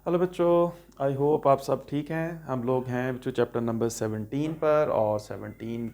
Hello बच्चों, I hope आप सब ठीक हैं। हम लोग हैं बच्चों चैप्टर नंबर 17 पर, और 17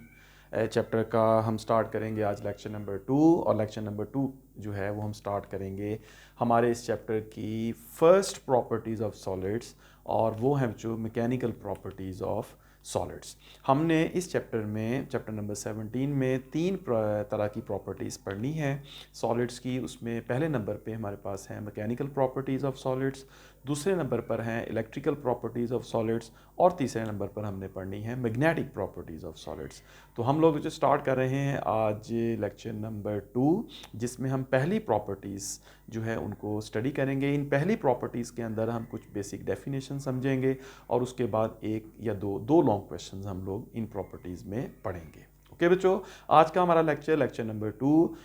चैप्टर का हम स्टार्ट करेंगे आज लेक्चर नंबर 2। और लेक्चर नंबर 2 जो है वो हम स्टार्ट करेंगे हमारे इस चैप्टर की फर्स्ट प्रॉपर्टीज़ ऑफ सॉलिड्स, और वो हैं बच्चों मैकेनिकल प्रॉपर्टीज़ ऑफ सॉलिड्स। हमने इस चैप्टर में चैप्टर नंबर 17 में तीन तरह की प्रॉपर्टीज़ पढ़नी है सॉलिड्स की। उसमें पहले नंबर पे हमारे पास है मैकेनिकल प्रॉपर्टीज़ ऑफ सॉलिड्स, दूसरे नंबर पर हैं इलेक्ट्रिकल प्रॉपर्टीज़ ऑफ सॉलिड्स, और तीसरे नंबर पर हमने पढ़नी है मैग्नेटिक प्रॉपर्टीज़ ऑफ सॉलिड्स। तो हम लोग जो स्टार्ट कर रहे हैं आज लेक्चर नंबर 2, जिसमें हम पहली प्रॉपर्टीज़ जो है उनको स्टडी करेंगे। इन पहली प्रॉपर्टीज़ के अंदर हम कुछ बेसिक डेफिनेशन समझेंगे, और उसके बाद एक या दो लॉन्ग क्वेश्चंस हम लोग इन प्रॉपर्टीज़ में पढ़ेंगे। ओके बच्चों, आज का हमारा लेक्चर नंबर 2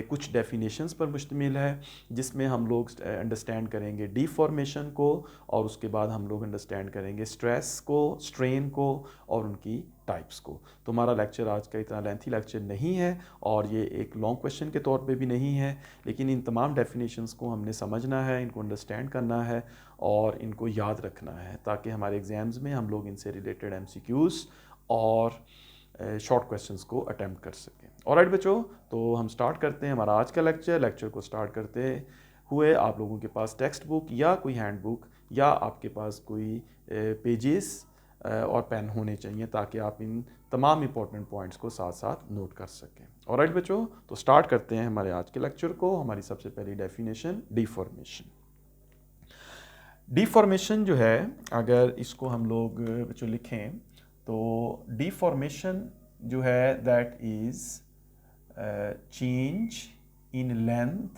कुछ डेफिनेशंस पर मुश्तमिल है, जिसमें हम लोग अंडरस्टैंड करेंगे डीफॉर्मेशन को, और उसके बाद हम लोग अंडरस्टैंड करेंगे स्ट्रेस को, स्ट्रेन को, और उनकी टाइप्स को। तो हमारा लेक्चर आज का इतना लेंथी लेक्चर नहीं है, और ये एक लॉन्ग क्वेश्चन के तौर पे भी नहीं है, लेकिन इन तमाम डेफिनेशंस को हमने समझना है, इनको अंडरस्टैंड करना है, और इनको याद रखना है, ताकि हमारे एग्ज़ाम्स में हम लोग इनसे रिलेटेड MCQs और शॉर्ट क्वेश्चंस को अटेम्प्ट कर सकें। ऑलराइट बच्चों, तो हम स्टार्ट करते हैं हमारा आज का लेक्चर को स्टार्ट करते हुए आप लोगों के पास टेक्स्ट बुक या कोई हैंड बुक या आपके पास कोई पेजेस और पेन होने चाहिए, ताकि आप इन तमाम इंपॉर्टेंट पॉइंट्स को साथ साथ नोट कर सकें। ऑलराइट बच्चों, तो स्टार्ट करते हैं हमारे आज के लेक्चर को। हमारी सबसे पहली डेफिनेशन डीफॉर्मेशन। डीफॉर्मेशन जो है, अगर इसको हम लोग बच्चों लिखें तो डीफॉर्मेशन जो है that is change in length,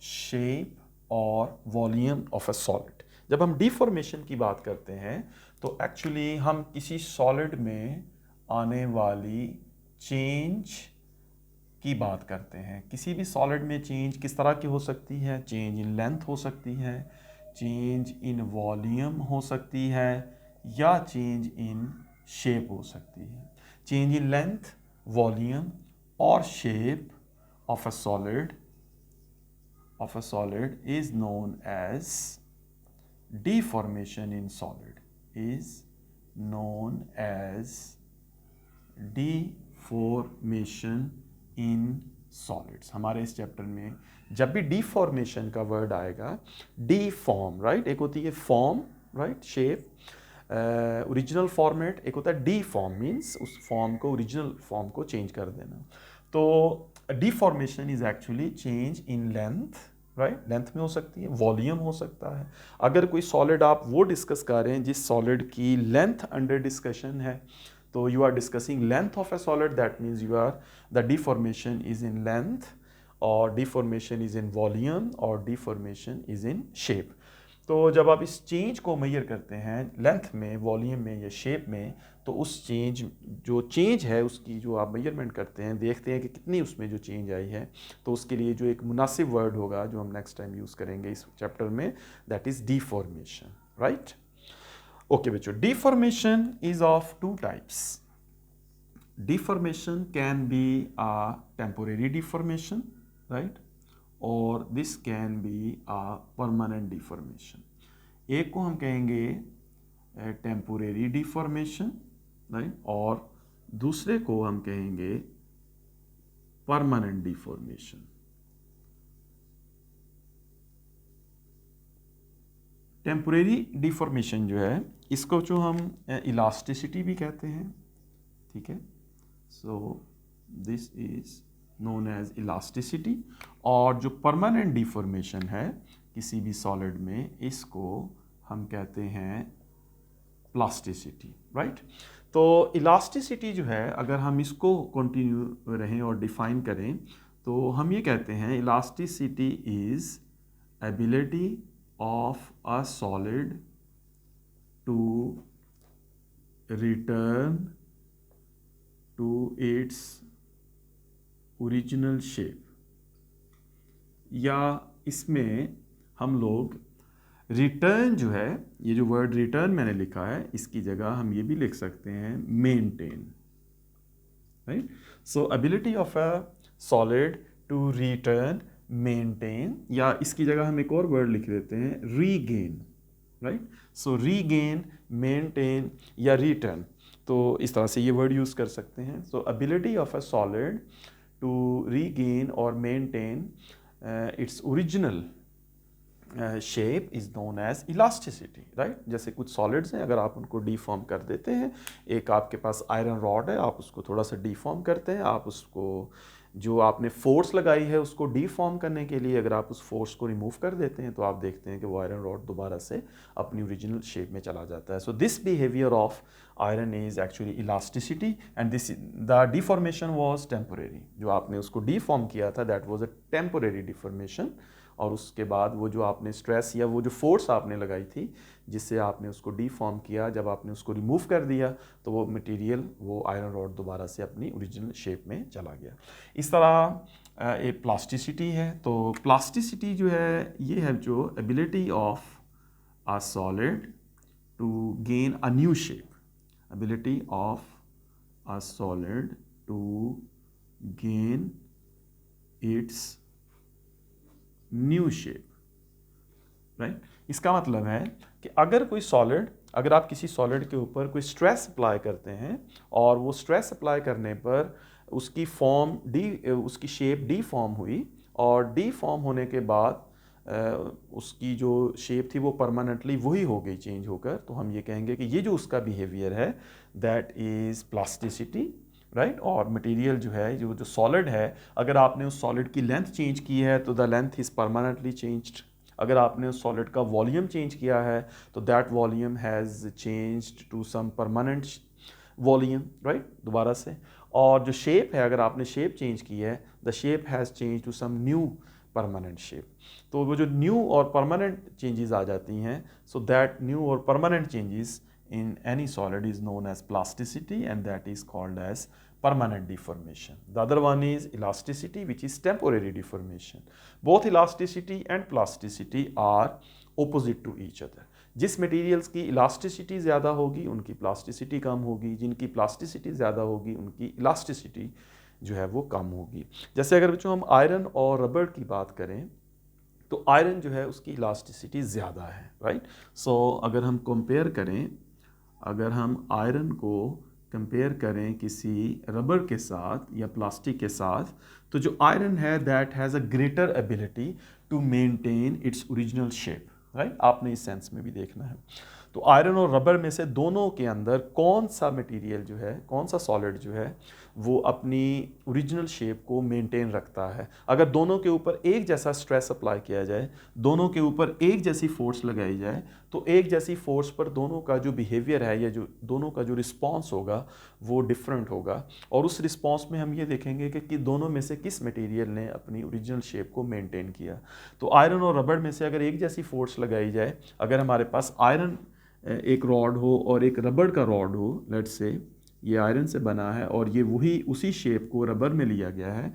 shape और वॉल्यूम ऑफ अ सॉलिड। जब हम डीफॉर्मेशन की बात करते हैं तो एक्चुअली हम किसी सॉलिड में आने वाली चेंज की बात करते हैं। किसी भी सॉलिड में चेंज किस तरह की हो सकती है? चेंज इन लेंथ हो सकती है, चेंज इन वॉल्यूम हो सकती है, या चेंज इन शेप हो सकती है। चेंज इन लेंथ, वॉल्यूम और shape of a solid is known as deformation in solid, is known as deformation in solids। हमारे इस चैप्टर में जब भी डिफॉर्मेशन का वर्ड आएगा, डीफॉर्म राइट, एक होती है form right, shape, original format, एक होता है डीफॉर्म मीन्स उस फॉर्म को, ओरिजिनल फॉर्म को चेंज कर देना। तो deformation is actually change in length right, length में हो सकती है, वॉल्यूम हो सकता है। अगर कोई सॉलिड आप वो डिस्कस कर रहे हैं जिस सॉलिड की लेंथ अंडर डिस्कशन है, तो you are discussing length of a solid, that means the deformation is in length, or deformation is in volume, or deformation is in shape। तो जब आप इस चेंज को मेजर करते हैं लेंथ में, वॉल्यूम में या शेप में, तो उस चेंज है उसकी जो आप मेजरमेंट करते हैं, देखते हैं कि कितनी उसमें जो चेंज आई है, तो उसके लिए जो एक मुनासिब वर्ड होगा जो हम नेक्स्ट टाइम यूज़ करेंगे इस चैप्टर में, that is deformation right. Okay बच्चों, deformation is of two types। Deformation can be a temporary deformation, right? और this can be a permanent deformation। एक को हम कहेंगे temporary deformation, right? और दूसरे को हम कहेंगे permanent deformation। टेम्परेरी डिफॉर्मेशन जो है, इसको जो हम इलास्टिसिटी भी कहते हैं, ठीक है। So this is known as elasticity. और जो परमानेंट डिफॉर्मेशन है किसी भी सॉलिड में, इसको हम कहते हैं प्लास्टिसिटी राइट। तो इलास्टिसिटी जो है, अगर हम इसको कंटिन्यू रहें और डिफाइन करें, तो हम ये कहते हैं elasticity is ability of a solid to return to its original shape। या इसमें हम लोग रिटर्न जो है, ये जो वर्ड रिटर्न मैंने लिखा है, इसकी जगह हम ये भी लिख सकते हैं maintain right. So ability of a solid to return, maintain, या इसकी जगह हम एक और वर्ड लिख देते हैं रीगेन राइट। सो रीगेन, मेंटेन या रिटर्न, तो इस तरह से ये वर्ड यूज़ कर सकते हैं। So ability of a solid to regain और maintain its original shape is known as elasticity, right. जैसे कुछ सॉलिड्स हैं, अगर आप उनको डीफॉर्म कर देते हैं, एक आपके पास आयरन रॉड है, आप उसको थोड़ा सा डीफॉर्म करते हैं, आप उसको जो आपने फोर्स लगाई है उसको डीफॉर्म करने के लिए अगर आप उस फोर्स को रिमूव कर देते हैं तो आप देखते हैं कि वो आयरन रॉड दोबारा से अपनी ओरिजिनल शेप में चला जाता है। So this behaviour of iron is actually elasticity and this the deformation was temporary. जो आपने उसको डीफॉर्म किया था that was a temporary deformation, और उसके बाद वो जो आपने स्ट्रेस या वो जो फोर्स आपने लगाई थी जिससे आपने उसको डीफॉर्म किया, जब आपने उसको रिमूव कर दिया तो वो मटेरियल, वो आयरन रॉड दोबारा से अपनी ओरिजिनल शेप में चला गया। इस तरह एक प्लास्टिसिटी है। तो प्लास्टिसिटी जो है ये है जो ability of a solid to gain a new shape, ability of a solid to gain its new shape, right. इसका मतलब है कि अगर कोई सॉलिड, अगर आप किसी सॉलिड के ऊपर कोई स्ट्रेस अप्लाई करते हैं और वो स्ट्रेस अप्लाई करने पर उसकी फॉर्म उसकी शेप डीफॉर्म हुई, और डीफॉर्म होने के बाद उसकी जो शेप थी वो परमानेंटली वही हो गई चेंज होकर, तो हम ये कहेंगे कि ये जो उसका बिहेवियर है दैट इज़ प्लास्टिसिटी, राइट। और मटेरियल जो है, जो सॉलिड है, अगर आपने उस सॉलिड की लेंथ चेंज की है तो the length is permanently changed. अगर आपने उस सॉलिड का वॉल्यूम चेंज किया है तो that volume has changed to some permanent volume, right, दोबारा से। और जो शेप है, अगर आपने शेप चेंज की है, the shape has change to some new permanent shape. तो वो जो न्यू और परमानेंट चेंजेस आ जाती हैं, सो दैट न्यू और permanent changes in any solid is known as plasticity, and that is called as permanent deformation. The other one is elasticity, which is temporary deformation. Both elasticity and plasticity are opposite to each other. जिस materials की elasticity ज़्यादा होगी उनकी plasticity कम होगी, जिनकी plasticity ज़्यादा होगी उनकी इलास्टिसिटी जो है वो कम होगी। जैसे अगर बच्चों हम आयरन और रबर की बात करें तो आयरन जो है उसकी इलास्टिसिटी ज़्यादा है, राइट। सो अगर हम कंपेयर करें, अगर हम आयरन को कंपेयर करें किसी रबर के साथ या प्लास्टिक के साथ, तो जो आयरन है that has a greater ability to maintain its original shape, right. आपने इस सेंस में भी देखना है। तो आयरन और रबर में से दोनों के अंदर कौन सा मटेरियल जो है, कौन सा सॉलिड जो है वो अपनी ओरिजिनल शेप को मेंटेन रखता है। अगर दोनों के ऊपर एक जैसा स्ट्रेस अप्लाई किया जाए, दोनों के ऊपर एक जैसी फोर्स लगाई जाए, तो एक जैसी फोर्स पर दोनों का जो बिहेवियर है या जो दोनों का जो रिस्पॉन्स होगा वो डिफरेंट होगा। और उस रिस्पॉन्स में हम ये देखेंगे कि दोनों में से किस मटेरियल ने अपनी ओरिजिनल शेप को मेंटेन किया। तो आयरन और रबर में से अगर एक जैसी फोर्स लगाई जाए, अगर हमारे पास आयरन एक रॉड हो और एक रबर का रॉड हो, लेट्स से ये आयरन से बना है और ये वही उसी शेप को रबर में लिया गया है,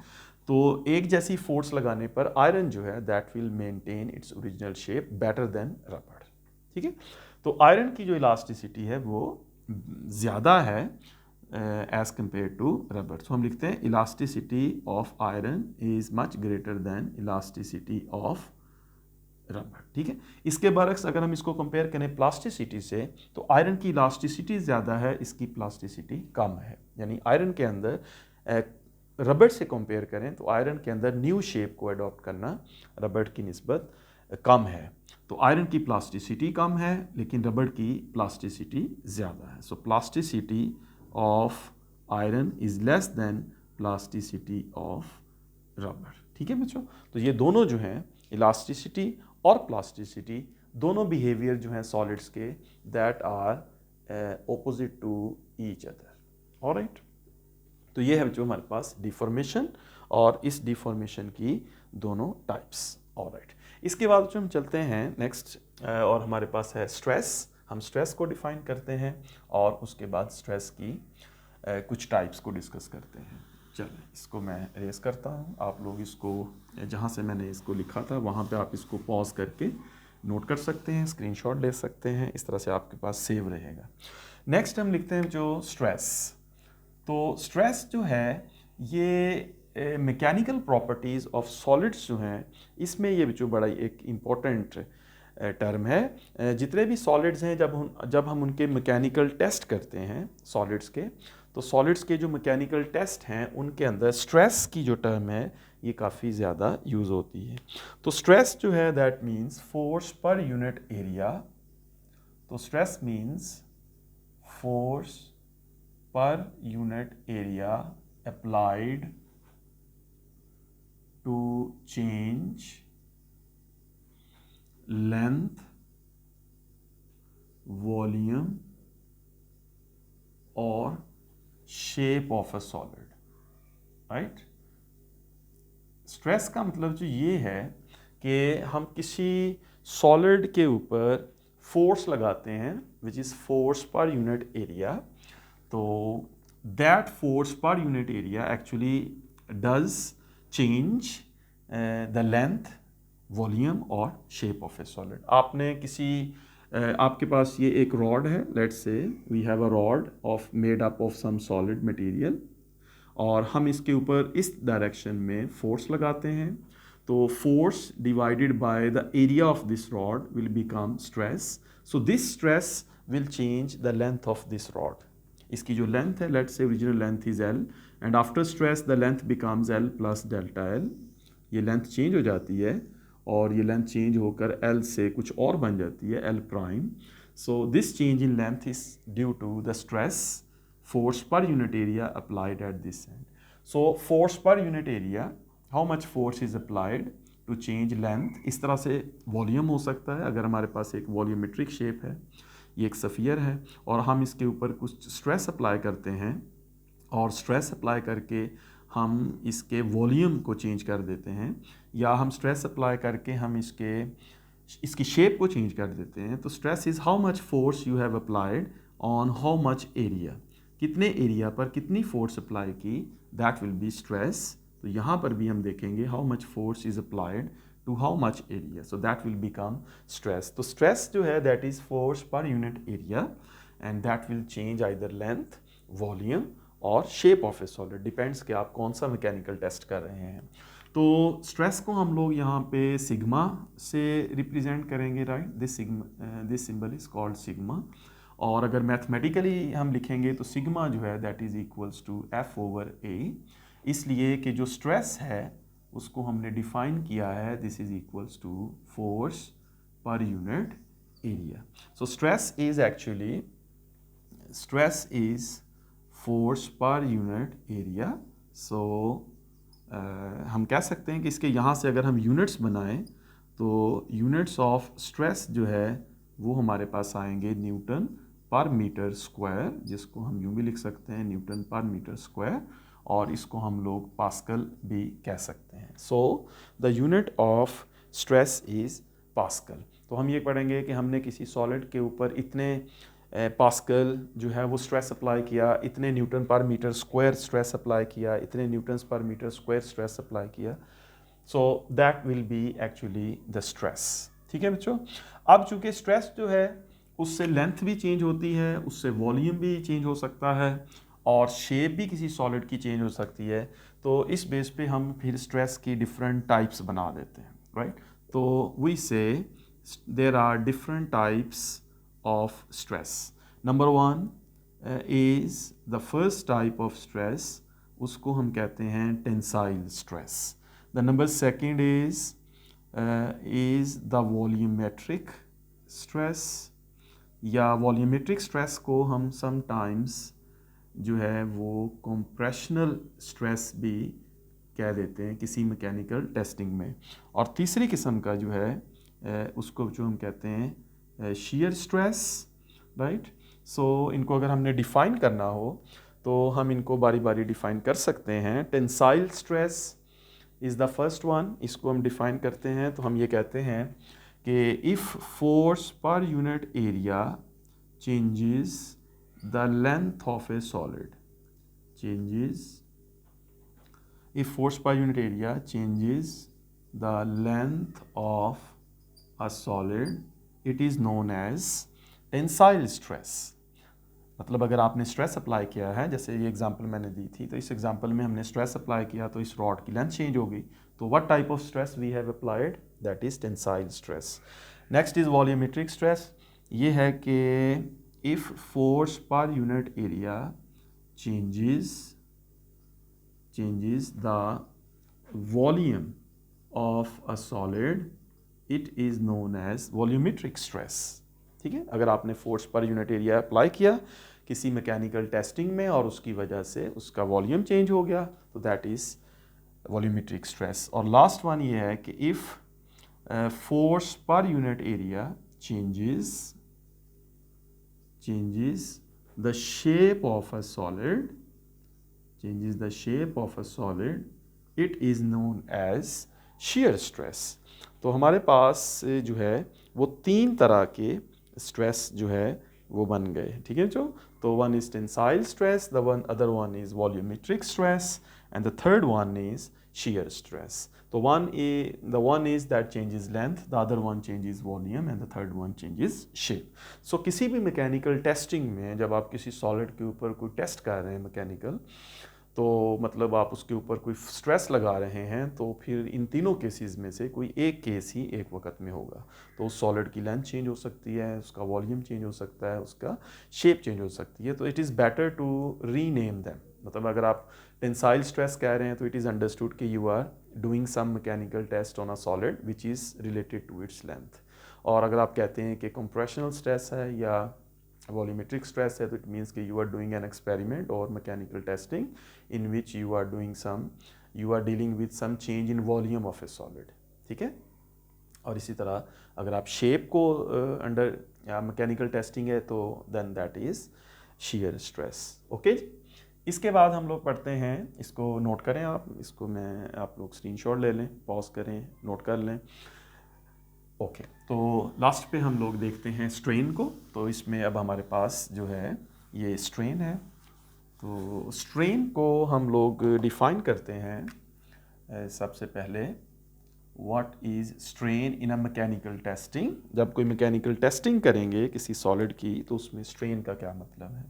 तो एक जैसी फोर्स लगाने पर आयरन जो है that will maintain its original shape better than rubber, ठीक है। तो आयरन की जो इलास्टिसिटी है वो ज़्यादा है एज कंपेयर टू रबर। तो हम लिखते हैं elasticity of iron is much greater than elasticity of rubber, ठीक है। इसके बरक्स अगर हम इसको कंपेयर करें प्लास्टिसिटी से, तो आयरन की इलास्टिसिटी ज़्यादा है, इसकी प्लास्टिसिटी कम है। यानी आयरन के अंदर रबर से कंपेयर करें तो आयरन के अंदर न्यू शेप को अडॉप्ट करना रबर की निस्बत कम है। तो आयरन की प्लास्टिसिटी कम है लेकिन रबर की प्लास्टिसिटी ज़्यादा है। So plasticity of iron is less than plasticity of rubber, ठीक है बच्चों। तो ये दोनों जो हैं, इलास्टिसिटी और प्लास्टिसिटी, दोनों बिहेवियर जो हैं सॉलिड्स के that are opposite to each other, alright. तो ये है जो हमारे पास डिफॉर्मेशन और इस डिफॉर्मेशन की दोनों टाइप्स, ऑलराइट। इसके बाद जो हम चलते हैं नेक्स्ट और हमारे पास है स्ट्रेस। हम स्ट्रेस को डिफाइन करते हैं और उसके बाद स्ट्रेस की कुछ टाइप्स को डिस्कस करते हैं। चलिए इसको मैं रेस करता हूँ, आप लोग इसको जहाँ से मैंने इसको लिखा था वहाँ पे आप इसको पॉज करके नोट कर सकते हैं, स्क्रीनशॉट ले सकते हैं, इस तरह से आपके पास सेव रहेगा। नेक्स्ट हम लिखते हैं जो स्ट्रेस। तो स्ट्रेस जो है ये मैकेनिकल प्रॉपर्टीज़ ऑफ सॉलिड्स जो हैं इसमें ये जो बड़ा एक इम्पॉर्टेंट टर्म है। जितने भी सॉलिड्स हैं जब हम उनके मैकेनिकल टेस्ट करते हैं सॉलिड्स के, तो सॉलिड्स के जो मैकेनिकल टेस्ट हैं उनके अंदर स्ट्रेस की जो टर्म है ये काफ़ी ज़्यादा यूज़ होती है। तो स्ट्रेस जो है that means force per unit area. तो stress means force per unit area applied to change length, volume और shape of a solid, right. Stress का मतलब जो ये है कि हम किसी सॉलिड के ऊपर फोर्स लगाते हैं which is force per unit area. तो that force per unit area actually does change the length, volume और शेप ऑफ ए सॉलिड। आपने किसी आपके पास ये एक रॉड है, let's say we have a rod of made up of some solid material, और हम इसके ऊपर इस डायरेक्शन में फोर्स लगाते हैं। तो force divided by the area of this rod will become stress. So this stress will change the length of this rod. इसकी जो लेंथ है, लेट्स से original length is L and after stress the length becomes L plus delta L। ये length change हो जाती है और ये लेंथ चेंज होकर L से कुछ और बन जाती है L prime. So this change in length is due to the stress force per unit area applied at this end. So force per unit area, how much force is applied to change length। इस तरह से volume हो सकता है अगर हमारे पास एक वॉल्यूमेट्रिक शेप है, ये एक सफ़ियर है और हम इसके ऊपर कुछ स्ट्रेस अप्लाई करते हैं और स्ट्रेस अप्लाई करके हम इसके वॉल्यूम को चेंज कर देते हैं, या हम स्ट्रेस अप्लाई करके हम इसकी शेप को चेंज कर देते हैं। तो stress is how much force you have applied on how much area, कितने एरिया पर कितनी फोर्स अप्लाई की, दैट विल बी स्ट्रेस। तो यहाँ पर भी हम देखेंगे how much force is applied to how much area, so that will become stress. तो स्ट्रेस जो है that is force per unit area and that will change either length, volume और shape of a solid, depends कि आप कौन सा mechanical test कर रहे हैं। तो स्ट्रेस को हम लोग यहाँ पे सिग्मा से रिप्रेजेंट करेंगे, right. This symbol is called sigma. और अगर मैथमेटिकली हम लिखेंगे तो सिग्मा जो है that is equals to F over A, इसलिए कि जो स्ट्रेस है उसको हमने डिफाइन किया है, this is equals to force per unit area. So stress is force per unit area. So हम कह सकते हैं कि इसके यहाँ से अगर हम यूनिट्स बनाएं तो यूनिट्स ऑफ स्ट्रेस जो है वो हमारे पास आएंगे न्यूटन पर मीटर स्क्वायर, जिसको हम यूँ भी लिख सकते हैं न्यूटन पर मीटर स्क्वायर, और इसको हम लोग पास्कल भी कह सकते हैं। So the unit of stress is pascal. तो हम ये पढ़ेंगे कि हमने किसी सॉलिड के ऊपर इतने पास्कल जो है वो स्ट्रेस अप्लाई किया, इतने न्यूटन पर मीटर स्क्वायर स्ट्रेस अप्लाई किया, इतने न्यूटन्स पर मीटर स्क्वायर स्ट्रेस अप्लाई किया। सो that will B actually the stress. ठीक है बच्चों। अब चूंकि स्ट्रेस जो है उससे लेंथ भी चेंज होती है, उससे वॉल्यूम भी चेंज हो सकता है और शेप भी किसी सॉलिड की चेंज हो सकती है, तो इस बेस पे हम फिर स्ट्रेस की डिफरेंट टाइप्स बना देते हैं, राइट। तो we say there are different types of stress. Number 1 is the first type of stress, उसको हम कहते हैं tensile stress. The number 2 is the volumetric stress, या वॉल्यूमेट्रिक स्ट्रेस को हम समटाइम्स जो है वो कंप्रेशनल स्ट्रेस भी कह देते हैं किसी मैकेनिकल टेस्टिंग में। और तीसरी किस्म का जो है उसको जो हम कहते हैं shear स्ट्रेस, राइट। सो इनको अगर हमने डिफ़ाइन करना हो तो हम इनको बारी बारी डिफ़ाइन कर सकते हैं। Tensile stress is the first one, इसको हम डिफ़ाइन करते हैं तो हम ये कहते हैं कि if force per unit area changes the length of a solid, if force per unit area changes the length of a solid, it is known as tensile stress। मतलब अगर आपने स्ट्रेस अप्लाई किया है, जैसे ये एग्जांपल मैंने दी थी, तो इस एग्जांपल में हमने स्ट्रेस अप्लाई किया तो इस रॉड की लेंथ चेंज हो गई, तो what type of stress we have applied, that is tensile stress. Next is volumetric stress. ये है कि if force per unit area changes the volume of a solid, it is known as volumetric stress। ठीक है, अगर आपने force per unit area apply किया किसी mechanical testing में और उसकी वजह से उसका वॉल्यूम चेंज हो गया तो दैट इज़ वॉल्यूमेट्रिक स्ट्रेस। और लास्ट वन ये है कि if force per unit area changes the shape of a solid, it is known as shear stress। तो हमारे पास जो है वो 3 तरह के स्ट्रेस जो है वो बन गए। ठीक है जो, तो one is tensile stress, the other one is volumetric stress and the third one is shear stress। तो the one is that changes length, the other one changes volume and the third one changes shape। So किसी भी mechanical testing में जब आप किसी solid के ऊपर कोई टेस्ट कर रहे हैं मैकेनिकल, तो मतलब आप उसके ऊपर कोई स्ट्रेस लगा रहे हैं, तो फिर इन तीनों केसेस में से कोई एक केस ही एक वक्त में होगा। तो उस सॉलिड की लेंथ चेंज हो सकती है, उसका वॉल्यूम चेंज हो सकता है, उसका शेप चेंज हो सकती है। तो it is better to rename them. मतलब अगर आप टेंसाइल स्ट्रेस कह रहे हैं तो इट इज़ अंडरस्टूड कि you are doing some mechanical test on a solid which is related to its length. और अगर आप कहते हैं कि कंप्रेशनल स्ट्रेस है या वॉल्यूमेट्रिक स्ट्रेस है, तो इट मीन्स कि you are doing an experiment और mechanical testing in which you are dealing with some change in volume of a solid. ठीक है, और इसी तरह अगर आप शेप को अंडर मैकेनिकल टेस्टिंग है तो then that is shear stress. Okay, इसके बाद हम लोग पढ़ते हैं, इसको नोट करें आप, इसको आप लोग स्क्रीनशॉट ले लें, पॉज करें, नोट कर लें। ओके, तो लास्ट पे हम लोग देखते हैं स्ट्रेन को। तो इसमें अब हमारे पास जो है ये स्ट्रेन है। तो स्ट्रेन को हम लोग डिफ़ाइन करते हैं सबसे पहले, what is strain in a mechanical testing. जब कोई मैकेनिकल टेस्टिंग करेंगे किसी सॉलिड की तो उसमें स्ट्रेन का क्या मतलब है।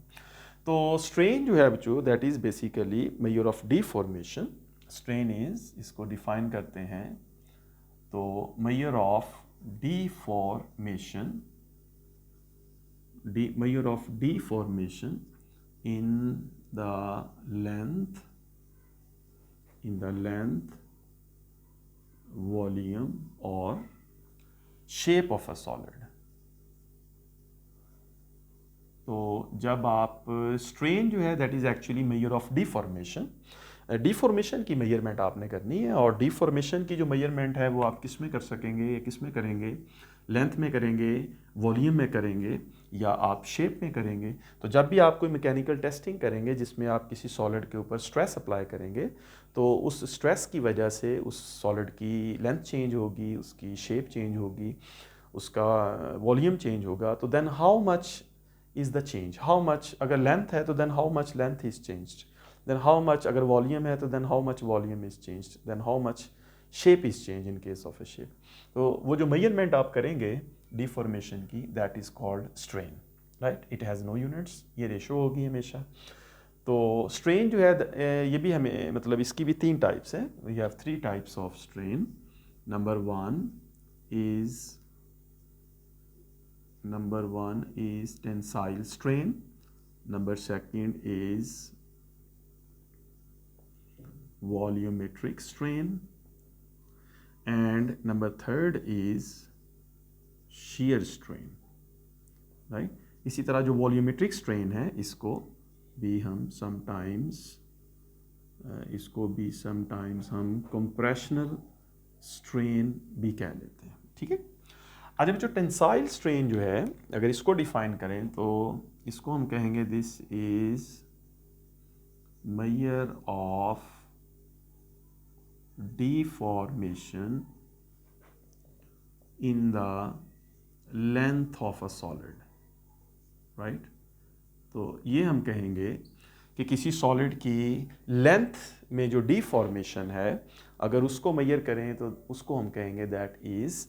तो स्ट्रेन जो है बच्चों that is basically major of deformation. Strain is, इसको डिफ़ाइन करते हैं तो measure of deformation in the length, volume or shape of a solid। तो जब आप स्ट्रेन जो है that is actually major of deformation. Deformation की मेजरमेंट आपने करनी है, और डिफॉर्मेशन की जो मेजरमेंट है वो आप किस में कर सकेंगे, किस में करेंगे, लेंथ में करेंगे, वॉल्यूम में करेंगे, या आप शेप में करेंगे। तो जब भी आप कोई मैकेनिकल टेस्टिंग करेंगे जिसमें आप किसी सॉलिड के ऊपर स्ट्रेस अप्लाई करेंगे, तो उस स्ट्रेस की वजह से उस सॉलिड की लेंथ चेंज होगी, उसकी शेप चेंज होगी, उसका वॉल्यूम चेंज होगा। तो then how much is the change, how much, अगर लेंथ है तो then how much length is changed, then how much, अगर वॉल्यूम है तो then how much volume is changed, then how much shape is change in case of a shape. तो वो जो measurement आप करेंगे डिफॉर्मेशन की that is called strain, right. It has no units, ये रेशो होगी हमेशा। तो स्ट्रेन जो है ये भी हमें मतलब इसकी भी 3 टाइप्स हैं। We have 3 types of strain. Number one is tensile strain, number second is volumetric strain, and number third is shear strain, right। इसी तरह जो वॉल्यूमेट्रिक स्ट्रेन है इसको भी समटाइम्स हम कंप्रेशनल स्ट्रेन भी कह लेते हैं। ठीक है, अच्छा जो टेंसाइल स्ट्रेन जो है अगर इसको डिफाइन करें तो इसको हम कहेंगे this is major of deformation in the length of a solid, right. तो ये हम कहेंगे कि किसी सॉलिड की लेंथ में जो डिफॉर्मेशन है अगर उसको मेजर करें तो उसको हम कहेंगे दैट इज़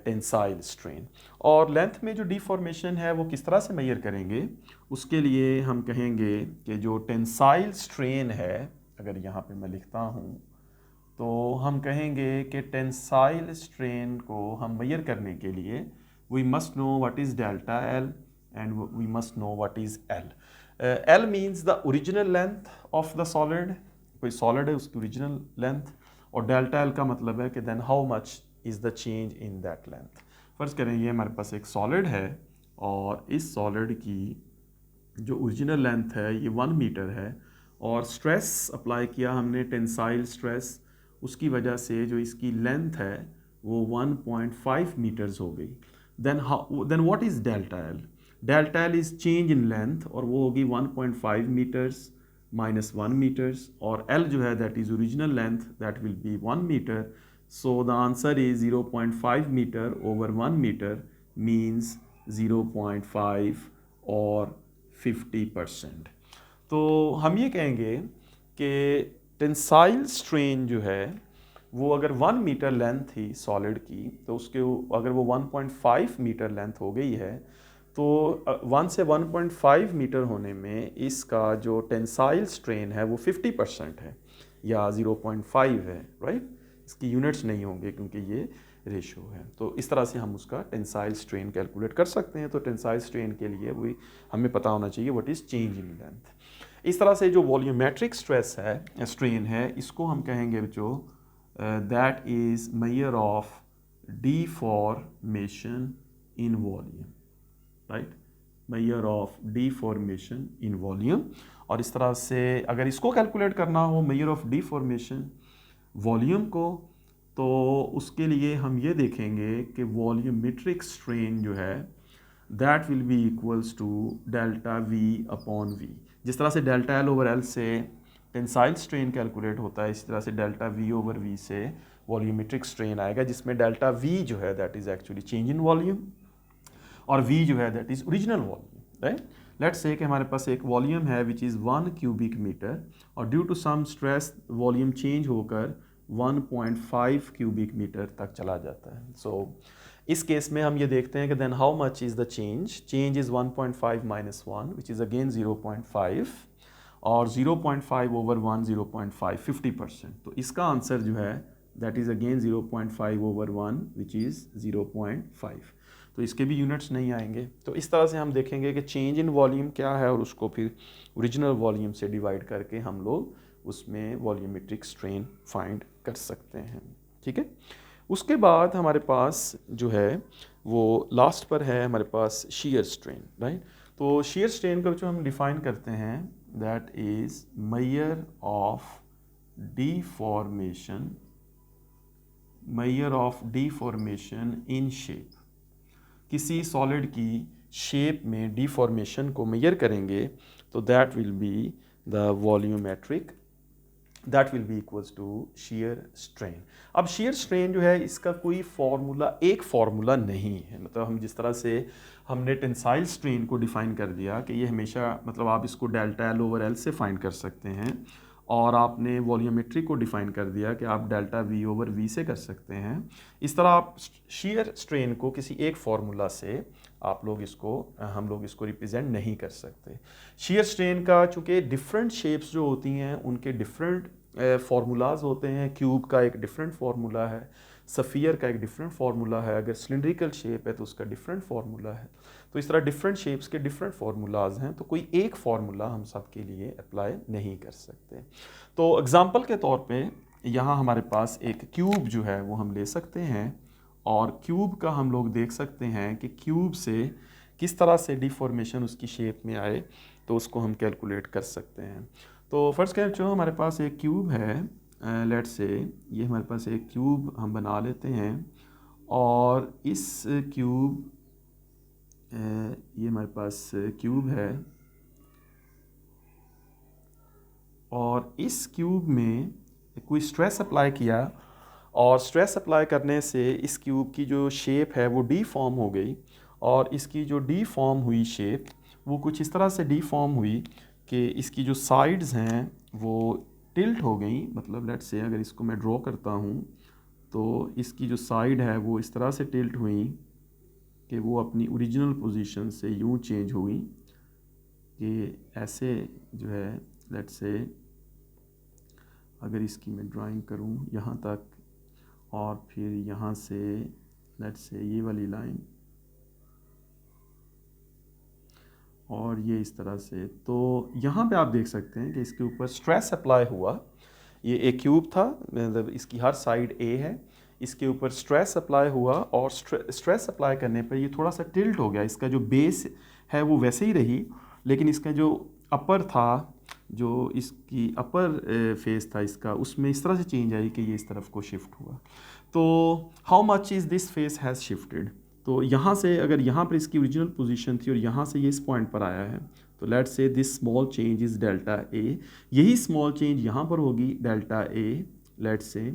टेंसाइल स्ट्रेन। और लेंथ में जो डिफॉर्मेशन है वो किस तरह से मेजर करेंगे, उसके लिए हम कहेंगे कि जो टेंसाइल स्ट्रेन है, अगर यहाँ पे मैं लिखता हूँ तो हम कहेंगे कि टेंसाइल स्ट्रेन को हम मेजर करने के लिए we must know what is delta L and we must know what is L. L means the original length of the solid, कोई सॉलिड है उसकी ओरिजिनल लेंथ, और डेल्टा एल का मतलब है कि then how much is the change in that length. फ़र्ज़ करें ये हमारे पास एक सॉलिड है और इस सॉलिड की जो ओरिजिनल लेंथ है ये 1 मीटर है, और स्ट्रेस अप्लाई किया हमने टेंसाइल स्ट्रेस, उसकी वजह से जो इसकी लेंथ है वो 1.5 मीटर्स हो गई. Then what is delta L? Delta L is change in length, और वो होगी 1.5 मीटर्स माइनस 1 मीटर्स, और एल जो है that is original length, that will be 1 metre. So the answer is 0.5 metre over 1 metre means 0.5 और 50%. तो हम ये कहेंगे कि टेंसाइल स्ट्रेन जो है वो अगर 1 मीटर लेंथ थी सॉलिड की, तो उसके अगर वो 1.5 मीटर लेंथ हो गई है, तो 1 से 1.5 मीटर होने में इसका जो टेंसाइल स्ट्रेन है वो 50% है या 0.5 है, राइट. इसकी यूनिट्स नहीं होंगे क्योंकि ये रेशो है. तो इस तरह से हम उसका टेंसाइल स्ट्रेन कैलकुलेट कर सकते हैं. तो टेंसाइल स्ट्रेन के लिए वही हमें पता होना चाहिए what is change in length. इस तरह से जो वॉल्यूमेट्रिक स्ट्रेस है, स्ट्रेन है, इसको हम कहेंगे बच्चों that is measure of deformation in volume, right, major of deformation in volume. और इस तरह से अगर इसको कैलकुलेट करना हो मेजर ऑफ डिफॉर्मेशन वॉल्यूम को, तो उसके लिए हम ये देखेंगे कि वॉल्यूमेट्रिक स्ट्रेन जो है that will be equals to delta V upon V. जिस तरह से डेल्टा एल ओवर एल से टेंसाइल स्ट्रेन कैलकुलेट होता है, इसी तरह से डेल्टा वी ओवर वी से वॉल्यूमेट्रिक स्ट्रेन आएगा, जिसमें डेल्टा वी जो है that is actually change in volume, और वी जो है that is original volume, right. Let's say कि हमारे पास एक वॉल्यूम है विच इज़ 1 क्यूबिक मीटर, और due to some stress volume change होकर 1.5 क्यूबिक मीटर तक चला जाता है. सो इस केस में हम ये देखते हैं कि then how much is the change is 1.5 minus 1 which is again 0.5, और 0.5 ओवर 1 0.5 50%. तो इसका आंसर जो है that is again 0.5 over 1 which is 0.5. तो इसके भी यूनिट्स नहीं आएंगे. तो इस तरह से हम देखेंगे कि चेंज इन वॉल्यूम क्या है, और उसको फिर ओरिजिनल वॉल्यूम से डिवाइड करके हम लोग उसमें वॉल्यूमेट्रिक स्ट्रेन फाइंड कर सकते हैं. ठीक है. उसके बाद हमारे पास जो है वो लास्ट पर है हमारे पास शीयर स्ट्रेन, राइट. तो शीयर स्ट्रेन को जो हम डिफाइन करते हैं that is measure of deformation in shape. किसी सॉलिड की शेप में डिफॉर्मेशन को मेजर करेंगे तो that will be the volumetric, that will be equals to shear strain. अब शीयर स्ट्रेन जो है इसका कोई फार्मूला, एक फार्मूला नहीं है. मतलब हम जिस तरह से हमने टेंसाइल स्ट्रेन को डिफाइन कर दिया कि ये हमेशा, मतलब आप इसको डेल्टा एल ओवर एल से फाइंड कर सकते हैं, और आपने वॉल्यूमेट्री को डिफाइन कर दिया कि आप डेल्टा वी ओवर वी से कर सकते हैं. इस तरह आप शीयर स्ट्रेन को किसी एक फार्मूला से हम लोग इसको रिप्रेजेंट नहीं कर सकते. शीयर स्ट्रेन का चूँकि डिफरेंट शेप्स जो होती हैं उनके डिफरेंट फार्मूलाज होते हैं. क्यूब का एक डिफरेंट फार्मूला है, सफ़ियर का एक डिफरेंट फार्मूला है, अगर सिलिंड्रिकल शेप है तो उसका डिफरेंट फार्मूला है. तो इस तरह डिफरेंट शेप्स के डिफरेंट फार्मूलाज हैं, तो कोई एक फार्मूला हम सब के लिए अप्लाई नहीं कर सकते. तो एग्जांपल के तौर पे यहाँ हमारे पास एक क्यूब जो है वो हम ले सकते हैं, और क्यूब का हम लोग देख सकते हैं कि क्यूब से किस तरह से डिफॉर्मेशन उसकी शेप में आए, तो उसको हम कैलकुलेट कर सकते हैं. तो फर्स्ट करें जो हमारे पास एक क्यूब है, लेट्स से ये हमारे पास एक क्यूब हम बना लेते हैं, और इस क्यूब ये हमारे पास क्यूब है, और इस क्यूब में कोई स्ट्रेस अप्लाई किया, और स्ट्रेस अप्लाई करने से इस क्यूब की जो शेप है वो डीफॉर्म हो गई, और इसकी जो डीफॉर्म हुई शेप वो कुछ इस तरह से डीफॉर्म हुई कि इसकी जो साइड्स हैं वो टिल्ट हो गई. मतलब लेट्स से अगर इसको मैं ड्रॉ करता हूँ तो इसकी जो साइड है वो इस तरह से टिल्ट हुई कि वो अपनी ओरिजिनल पोजीशन से यूँ चेंज हुई कि ऐसे जो है लेट्स से अगर इसकी मैं ड्राइंग करूँ यहाँ तक और फिर यहाँ से लेट्स से ये वाली लाइन और ये इस तरह से, तो यहाँ पे आप देख सकते हैं कि इसके ऊपर स्ट्रेस अप्लाई हुआ। ये एक क्यूब था, मतलब इसकी हर साइड ए है, इसके ऊपर स्ट्रेस अप्लाई हुआ और स्ट्रेस अप्लाई करने पर ये थोड़ा सा टिल्ट हो गया। इसका जो बेस है वो वैसे ही रही, लेकिन इसका जो अपर था, जो इसकी अपर फेस था इसका, उसमें इस तरह से चेंज आई कि ये इस तरफ को शिफ्ट हुआ। तो how much is this face has shifted, तो यहाँ से अगर यहाँ पर इसकी ओरिजिनल पोजीशन थी और यहाँ से ये इस पॉइंट पर आया है, तो let's say this small change is delta A, यही स्मॉल चेंज यहाँ पर होगी डेल्टा ए लेट्स से।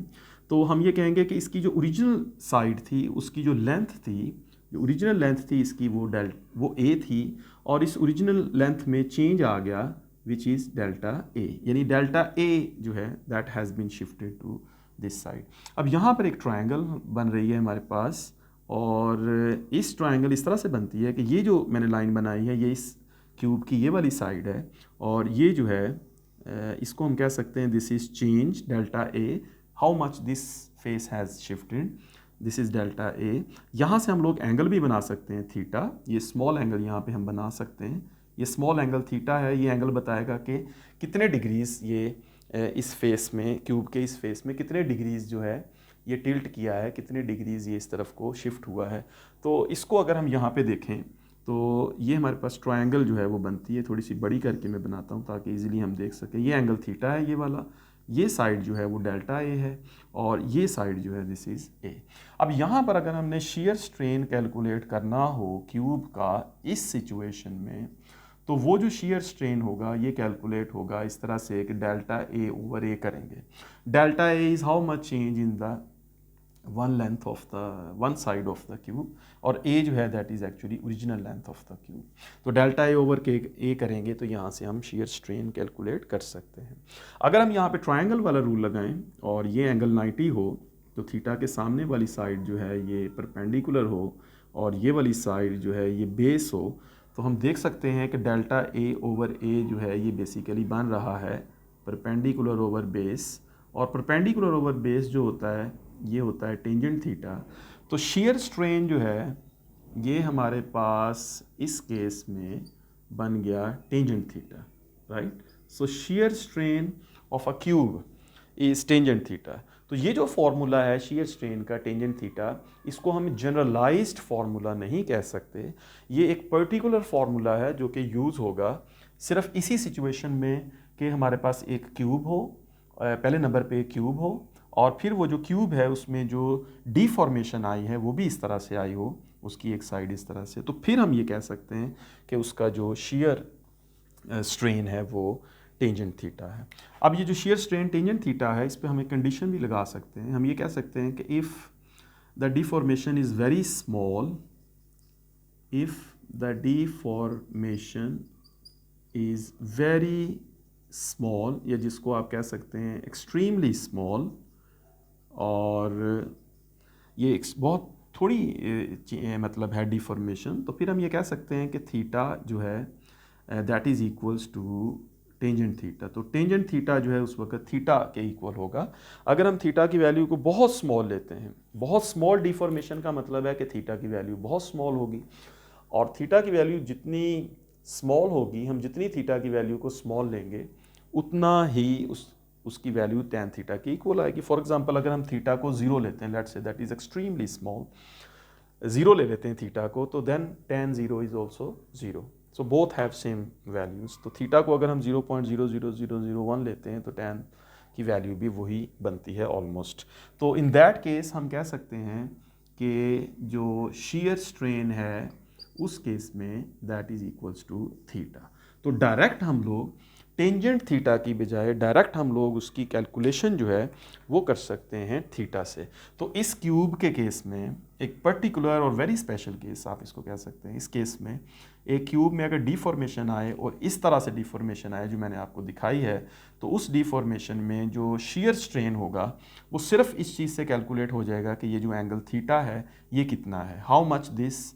तो हम ये कहेंगे कि इसकी जो ओरिजिनल साइड थी उसकी जो लेंथ थी, जो ओरिजिनल लेंथ थी इसकी वो ए थी, और इस ओरिजिनल लेंथ में चेंज आ गया विच इज़ डेल्टा ए, यानी डेल्टा ए जो है that has been shifted to this side. अब यहाँ पर एक ट्रायंगल बन रही है हमारे पास, और इस ट्रायंगल इस तरह से बनती है कि ये जो मैंने लाइन बनाई है ये इस क्यूब की ये वाली साइड है, और ये जो है इसको हम कह सकते हैं this is change delta A, how much this face has shifted, this is delta A. यहाँ से हम लोग एंगल भी बना सकते हैं थीटा, ये स्मॉल एंगल यहाँ पे हम बना सकते हैं, ये स्मॉल एंगल थीटा है, ये एंगल बताएगा कि कितने डिग्रीज ये इस फेस में, क्यूब के इस फेस में कितने डिग्रीज जो है ये टिल्ट किया है, कितने डिग्रीज ये इस तरफ को शिफ्ट हुआ है। तो इसको अगर हम यहाँ पे देखें तो ये हमारे पास ट्रायंगल जो है वो बनती है, थोड़ी सी बड़ी करके मैं बनाता हूँ ताकि इजीली हम देख सकें। ये एंगल थीटा है ये वाला, ये साइड जो है वो डेल्टा ए है, और ये साइड जो है दिस इज़ ए। अब यहाँ पर अगर हमने शेयर स्ट्रेन कैलकुलेट करना हो क्यूब का इस सिचुएशन में, तो वो जो शेयर स्ट्रेन होगा ये कैलकुलेट होगा इस तरह से कि डेल्टा ए ओवर ए करेंगे। Delta A is how much change in the one length of the one side of the cube, और ए जो है that is actually original length of the cube. तो डेल्टा ए ओवर के ए करेंगे तो यहाँ से हम शेयर स्ट्रेन कैलकुलेट कर सकते हैं। अगर हम यहाँ पे ट्रायंगल वाला रूल लगाएं और ये एंगल 90 हो, तो थीटा के सामने वाली साइड जो है ये परपेंडिकुलर हो और ये वाली साइड जो है ये बेस हो, तो हम देख सकते हैं कि डेल्टा ए ओवर ए जो है ये बेसिकली बन रहा है परपेंडिकुलर ओवर बेस, और परपेंडिकुलर ओवर बेस जो होता है ये होता है टेंजेंट थीटा। तो शेयर स्ट्रेन जो है ये हमारे पास इस केस में बन गया tangent theta, right. So shear strain of a cube is tangent theta. तो ये जो फॉर्मूला है शेयर स्ट्रेन का टेंजेंट थीटा, इसको हम जनरलाइज्ड फार्मूला नहीं कह सकते, ये एक पर्टिकुलर फार्मूला है जो कि यूज़ होगा सिर्फ इसी सिचुएशन में कि हमारे पास एक क्यूब हो, पहले नंबर पे एक क्यूब हो, और फिर वो जो क्यूब है उसमें जो डिफॉर्मेशन आई है वो भी इस तरह से आई हो, उसकी एक साइड इस तरह से, तो फिर हम ये कह सकते हैं कि उसका जो शेयर स्ट्रेन है वो टेंजेंट थीटा है। अब ये जो शेयर स्ट्रेन टेंजेंट थीटा है इस पर हम एक कंडीशन भी लगा सकते हैं, हम ये कह सकते हैं कि if the deformation is very small, if the deformation is very small, या जिसको आप कह सकते हैं एक्सट्रीमली स्मॉल, और ये बहुत थोड़ी मतलब है डिफॉर्मेशन, तो फिर हम ये कह सकते हैं कि थीटा जो है that is equals to tangent theta. तो टेंजेंट थीटा जो है उस वक्त थीटा के इक्वल होगा। अगर हम थीटा की वैल्यू को बहुत स्मॉल लेते हैं, बहुत स्मॉल डिफॉर्मेशन का मतलब है कि थीटा की वैल्यू बहुत स्मॉल होगी, और थीटा की वैल्यू जितनी स्मॉल होगी, हम जितनी थीटा की वैल्यू को स्मॉल लेंगे उतना ही उसकी वैल्यू टैन थीटा की इक्वल आएगी। फॉर एग्जांपल अगर हम थीटा को 0 लेते हैं, let's say that is extremely small, 0 ले लेते हैं थीटा को, तो then tan 0 is also 0, so both have same values. तो थीटा को अगर हम 0.00001 लेते हैं तो tan की वैल्यू भी वही बनती है ऑलमोस्ट। तो इन दैट केस हम कह सकते हैं कि जो शेयर स्ट्रेन है उस केस में that is equals to theta. तो डायरेक्ट हम लोग टेंजेंट थीटा की बजाय डायरेक्ट हम लोग उसकी कैलकुलेशन जो है वो कर सकते हैं थीटा से। तो इस क्यूब के केस में एक पर्टिकुलर और वेरी स्पेशल केस आप इसको कह सकते हैं, इस केस में एक क्यूब में अगर डिफॉर्मेशन आए और इस तरह से डिफॉर्मेशन आए जो मैंने आपको दिखाई है, तो उस डिफॉर्मेशन में जो शेयर स्ट्रेन होगा वो सिर्फ इस चीज़ से कैलकुलेट हो जाएगा कि ये जो एंगल थीटा है ये कितना है, how much this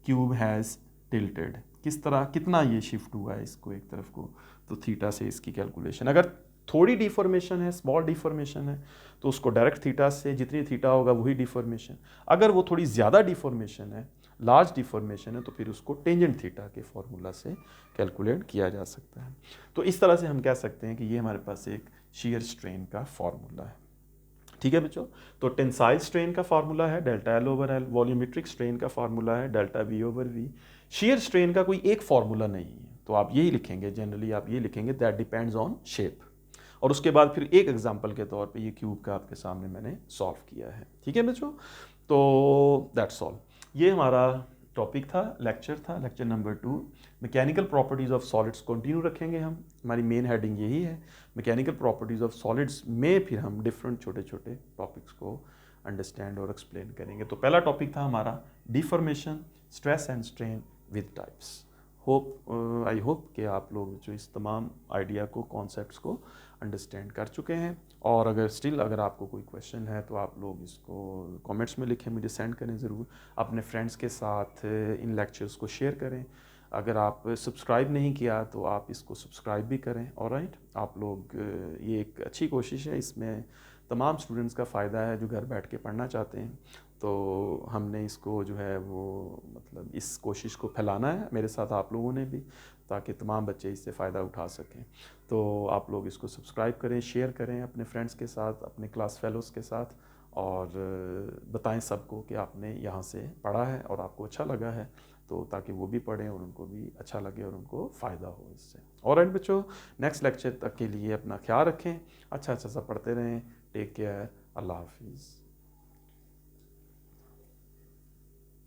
cube has tilted, किस तरह कितना ये शिफ्ट हुआ है इसको एक तरफ को, तो थीटा से इसकी कैलकुलेशन। अगर थोड़ी डिफॉर्मेशन है, स्मॉल डिफॉर्मेशन है, तो उसको डायरेक्ट थीटा से जितनी थीटा होगा वही डिफॉर्मेशन। अगर वो थोड़ी ज़्यादा डिफॉर्मेशन है, लार्ज डिफॉर्मेशन है, तो फिर उसको टेंजेंट थीटा के फॉर्मूला से कैलकुलेट किया जा सकता है। तो इस तरह से हम कह सकते हैं कि ये हमारे पास एक शीयर स्ट्रेन का फॉर्मूला है। ठीक है बच्चों, तो टेंसाइल स्ट्रेन का फार्मूला है delta L over L, volumetric strain का फार्मूला है delta V over V. Shear strain का कोई एक फार्मूला नहीं है, तो आप यही लिखेंगे, जनरली आप ये लिखेंगे दैट डिपेंड्स ऑन शेप। और उसके बाद फिर एक एग्जांपल के तौर पे ये क्यूब का आपके सामने मैंने सॉल्व किया है। ठीक है बच्चों, तो दैट्स ऑल। ये हमारा टॉपिक था, लेक्चर था, lecture number 2। Mechanical properties of solids continue रखेंगे हम, हमारी मेन हेडिंग यही है। मैकेनिकल प्रॉपर्टीज़ ऑफ सॉलिड्स में फिर हम डिफरेंट छोटे छोटे टॉपिक्स को अंडरस्टैंड और एक्सप्लेन करेंगे। तो पहला टॉपिक था हमारा deformation, stress and strain with types. I hope कि आप लोग जो इस तमाम आइडिया को, कॉन्सेप्ट्स को अंडरस्टैंड कर चुके हैं। और अगर आपको कोई क्वेश्चन है तो आप लोग इसको कमेंट्स में लिखें, मुझे सेंड करें ज़रूर। अपने फ्रेंड्स के साथ इन लेक्चर्स को शेयर करें। अगर आप सब्सक्राइब नहीं किया तो आप इसको सब्सक्राइब भी करें। ऑलराइट, आप लोग, ये एक अच्छी कोशिश है, इसमें तमाम स्टूडेंट्स का फ़ायदा है जो घर बैठ के पढ़ना चाहते हैं। तो हमने इसको जो है वो मतलब इस कोशिश को फैलाना है मेरे साथ आप लोगों ने भी, ताकि तमाम बच्चे इससे फ़ायदा उठा सकें। तो आप लोग इसको सब्सक्राइब करें, शेयर करें अपने फ्रेंड्स के साथ, अपने क्लास फेलोज़ के साथ, और बताएं सबको कि आपने यहाँ से पढ़ा है और आपको अच्छा लगा है, तो ताकि वो भी पढ़ें और उनको भी अच्छा लगे और उनको फ़ायदा हो इससे। ऑलराइट बच्चों, नेक्स्ट लेक्चर तक के लिए अपना ख्याल रखें, अच्छा अच्छा सा पढ़ते रहें। टेक केयर, अल्लाह हाफिज़।